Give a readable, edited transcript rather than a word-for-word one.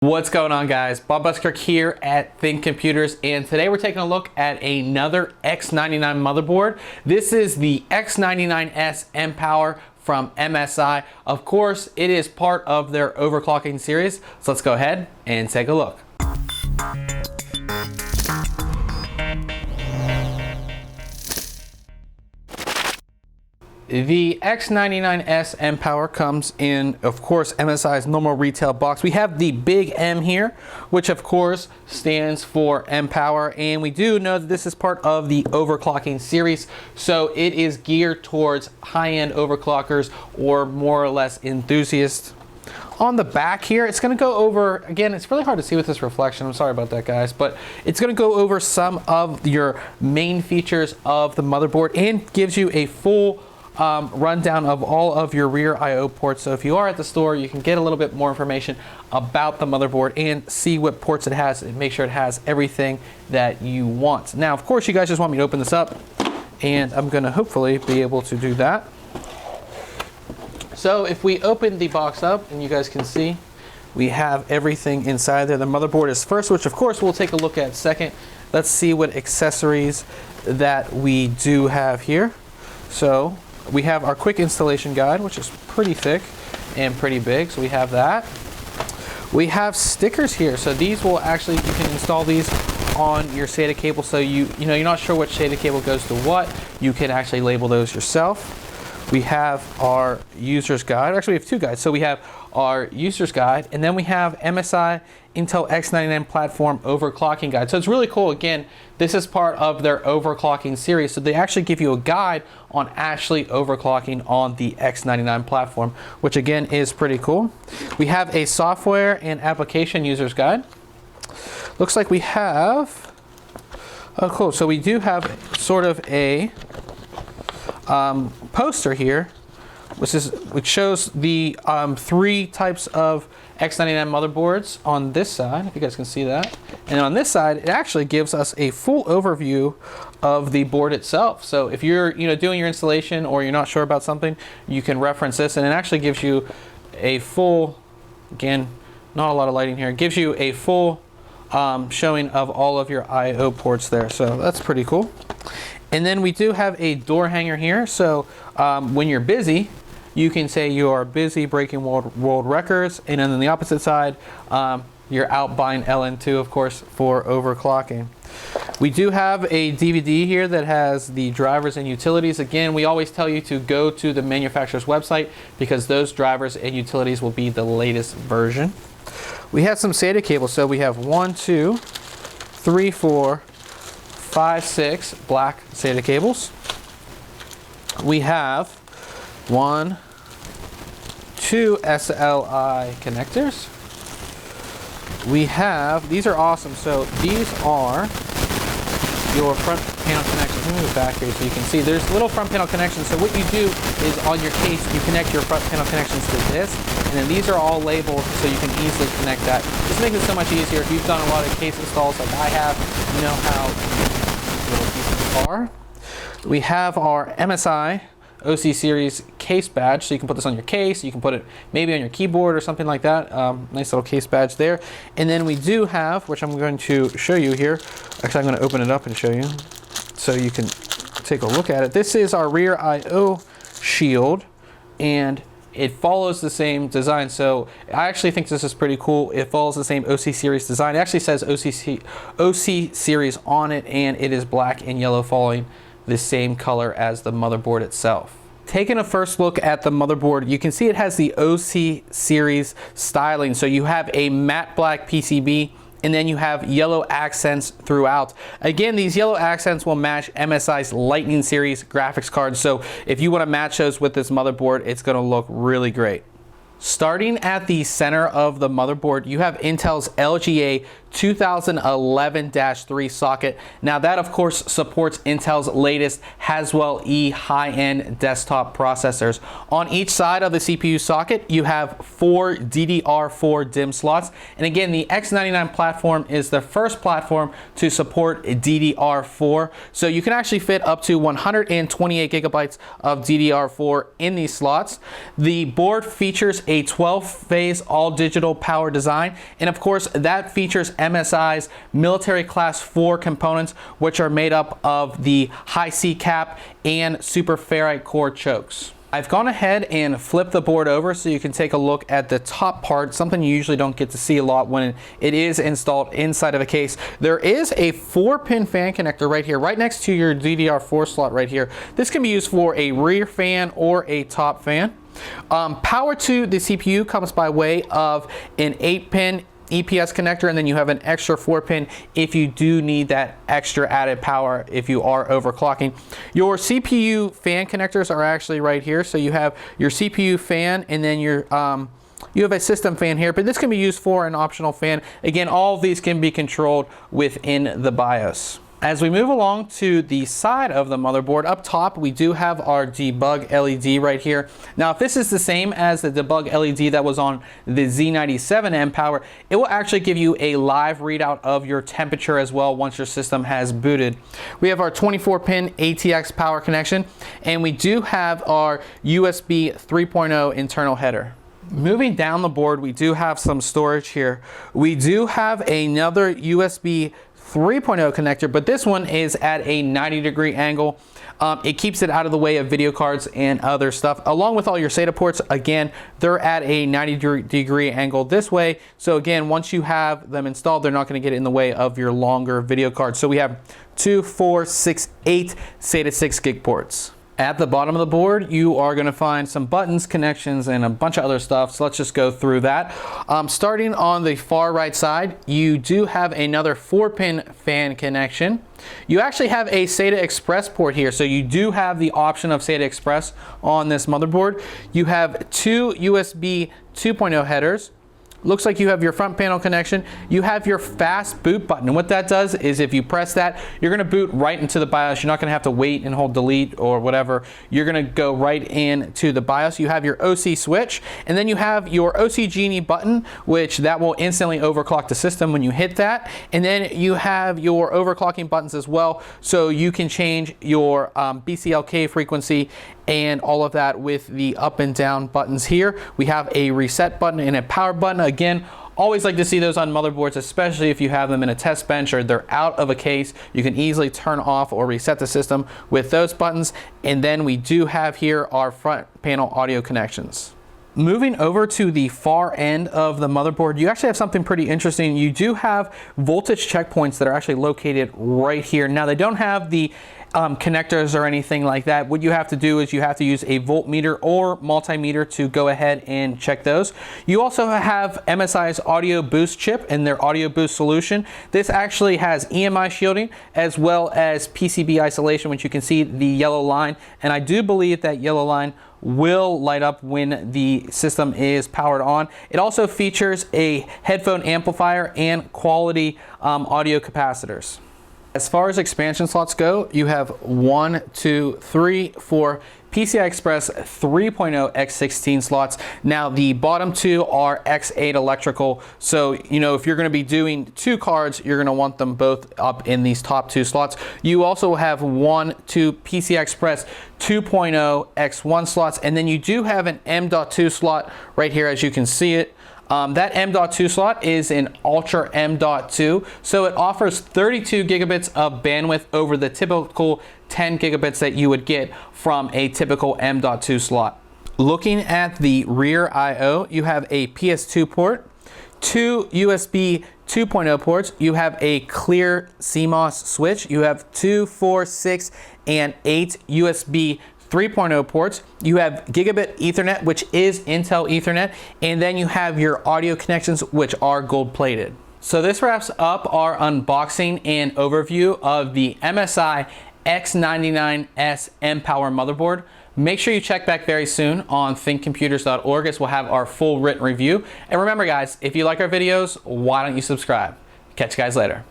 What's going on, guys? Bob Buskirk here at ThinkComputers, and today we're taking a look at another X99 motherboard. This is the X99S MPower from MSI. Of course, it is part of their overclocking series, so let's go ahead and take a look. The X99S MPower comes in, of course, MSI's normal retail box. We have the big M here, which of course stands for MPower, and we do know that this is part of the overclocking series, so it is geared towards high-end overclockers or more or less enthusiasts. On the back here, it's going to go over, again, it's really hard to see with this reflection, I'm sorry about that, guys, but it's going to go over some of your main features of the motherboard and gives you a full rundown of all of your rear I/O ports. So if you are at the store, you can get a little bit more information about the motherboard and see what ports it has and make sure it has everything that you want. Now, of course, you guys just want me to open this up, and I'm going to hopefully be able to do that. So if we open the box up, and you guys can see, we have everything inside there. The motherboard is first, which of course we'll take a look at second. Let's see what accessories that we do have here. So we have our quick installation guide, which is pretty thick and pretty big, so we have that. We have stickers here, so these will actually, you can install these on your SATA cable, so you're not sure which SATA cable goes to what, you can actually label those yourself. We have our user's guide. Actually, we have two guides. So we have our user's guide, and then we have MSI Intel X99 platform overclocking guide. So it's really cool. Again, this is part of their overclocking series. So they actually give you a guide on actually overclocking on the X99 platform, which again is pretty cool. We have a software and application user's guide. Looks like we have, oh cool, so we do have sort of a poster here, which shows the three types of X99 motherboards on this side, if you guys can see that. And on this side, it actually gives us a full overview of the board itself. So if you're doing your installation or you're not sure about something, you can reference this, and it actually gives you a full, again, not a lot of lighting here, it gives you a full showing of all of your I/O ports there. So that's pretty cool. And then we do have a door hanger here. So when you're busy, you can say you are busy breaking world records. And then on the opposite side, you're out buying LN2, of course, for overclocking. We do have a DVD here that has the drivers and utilities. Again, we always tell you to go to the manufacturer's website because those drivers and utilities will be the latest version. We have some SATA cables. So we have 1, 2, 3, 4, 5, 6 black SATA cables. We have 1, 2 SLI connectors. We have, these are awesome. So these are your front panel connections. Let me move back here so you can see. There's little front panel connections. So what you do is on your case, you connect your front panel connections to this, and then these are all labeled so you can easily connect that. This makes it so much easier. If you've done a lot of case installs like I have, you know how little pieces are. We have our MSI OC series case badge, so you can put this on your case, you can put it maybe on your keyboard or something like that. Nice little case badge there. And then we do have, which I'm going to show you here, actually I'm going to open it up and show you so you can take a look at it. This is our rear I/O shield, and it follows the same design. So I actually think this is pretty cool. It follows the same OC series design. It actually says OC series on it, and it is black and yellow, following the same color as the motherboard itself. Taking a first look at the motherboard, you can see it has the OC series styling. So you have a matte black PCB, and then you have yellow accents throughout. Again, these yellow accents will match MSI's Lightning series graphics cards. So if you want to match those with this motherboard, it's going to look really great. Starting at the center of the motherboard, you have Intel's LGA 2011-3 socket. Now that of course supports Intel's latest Haswell E high-end desktop processors. On each side of the CPU socket, you have 4 DDR4 DIMM slots. And again, the X99 platform is the first platform to support DDR4. So you can actually fit up to 128 gigabytes of DDR4 in these slots. The board features a 12-phase all-digital power design, and of course that features MSI's military class 4 components, which are made up of the high C cap and super ferrite core chokes. I've gone ahead and flipped the board over so you can take a look at the top part, something you usually don't get to see a lot when it is installed inside of a case. There is a 4-pin fan connector right here, right next to your DDR4 slot right here. This can be used for a rear fan or a top fan. Power to the CPU comes by way of an 8-pin EPS connector, and then you have an extra 4-pin if you do need that extra added power if you are overclocking. Your CPU fan connectors are actually right here. So you have your CPU fan, and then your you have a system fan here, but this can be used for an optional fan. Again, all of these can be controlled within the BIOS. As we move along to the side of the motherboard, up top we do have our debug LED right here. Now if this is the same as the debug LED that was on the Z97 MPower, it will actually give you a live readout of your temperature as well once your system has booted. We have our 24-pin ATX power connection, and we do have our USB 3.0 internal header. Moving down the board, we do have some storage here. We do have another USB 3.0 connector, but this one is at a 90-degree angle. It keeps it out of the way of video cards and other stuff. Along with all your SATA ports, again, they're at a 90-degree angle this way. So again, once you have them installed, they're not going to get in the way of your longer video cards. So we have 2, 4, 6, 8 SATA 6 gig ports. At the bottom of the board, you are going to find some buttons, connections, and a bunch of other stuff. So let's just go through that. Starting on the far right side, you do have another 4-pin fan connection. You actually have a SATA Express port here, so you do have the option of SATA Express on this motherboard. You have 2 USB 2.0 headers. Looks like you have your front panel connection. You have your fast boot button, and what that does is if you press that, you're gonna boot right into the BIOS. You're not gonna have to wait and hold delete or whatever. You're gonna go right into the BIOS. You have your OC switch, and then you have your OC Genie button, which that will instantly overclock the system when you hit that. And then you have your overclocking buttons as well, so you can change your BCLK frequency and all of that with the up and down buttons here. We have a reset button and a power button. Again, always like to see those on motherboards, especially if you have them in a test bench or they're out of a case. You can easily turn off or reset the system with those buttons. And then we do have here our front panel audio connections. Moving over to the far end of the motherboard, you actually have something pretty interesting. You do have voltage checkpoints that are actually located right here. Now they don't have the connectors or anything like that. What you have to do is you have to use a voltmeter or multimeter to go ahead and check those. You also have MSI's audio boost chip and their audio boost solution. This actually has EMI shielding as well as PCB isolation, which you can see the yellow line, and I do believe that yellow line will light up when the system is powered on. It also features a headphone amplifier and quality audio capacitors. As far as expansion slots go, you have 1, 2, 3, 4 PCI Express 3.0 X16 slots. Now the bottom 2 are X8 electrical, so you know if you're going to be doing 2 cards, you're going to want them both up in these top 2 slots. You also have 1, 2 PCI Express 2.0 X1 slots, and then you do have an M.2 slot right here, as you can see it. That M.2 slot is an Ultra M.2, so it offers 32 gigabits of bandwidth over the typical 10 gigabits that you would get from a typical M.2 slot. Looking at the rear I/O, you have a PS2 port, 2 USB 2.0 ports, you have a clear CMOS switch, you have 2, 4, 6, and 8 USB 3.0 ports, you have gigabit Ethernet, which is Intel Ethernet, and then you have your audio connections, which are gold plated. So this wraps up our unboxing and overview of the MSI X99S MPower motherboard. Make sure you check back very soon on ThinkComputers.org as we'll have our full written review. And remember guys, if you like our videos, why don't you subscribe? Catch you guys later.